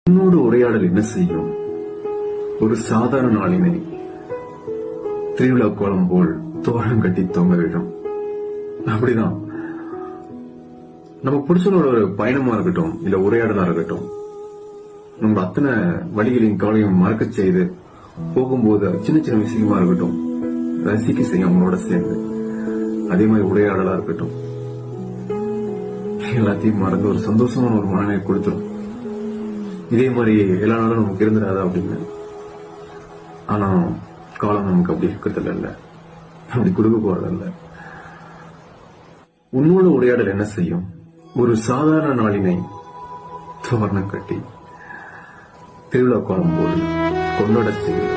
உன்னோடு உரையாடல் என்ன செய்யும்? ஒரு சாதாரண நாளினை திருவிழா கோலம் போல் தோரணம் கட்டி தொங்க விடும். அப்படிதான் நமக்கு பிடிச்சவங்களோட ஒரு பயணமா இருக்கட்டும், இல்ல உரையாடலா இருக்கட்டும், நம்ம அத்தனை வழிகளையும் கவலையும் மறக்க செய்து போகும்போது சின்ன சின்ன விஷயமா இருக்கட்டும் ரசிக்க செய்யும் அவங்களோட சேர்ந்து. அதே மாதிரி உரையாடலா இருக்கட்டும், எல்லாத்தையும் மறந்து ஒரு சந்தோஷமான ஒரு மனநிலை கொடுத்துரும். இதே மாதிரி எல்லா நாளும் நமக்கு இருந்துடாதா அப்படின்னு. ஆனா காலம் நமக்கு அப்படி இருக்கிறது இல்ல, அப்படி கொடுக்க போறதில்ல. உன்னோட உரையாடல் என்ன செய்யும்? ஒரு சாதாரண நாளினை தோரணம் கட்டி திருவிழா கோலம் போல் கொண்டாட செய்யும்.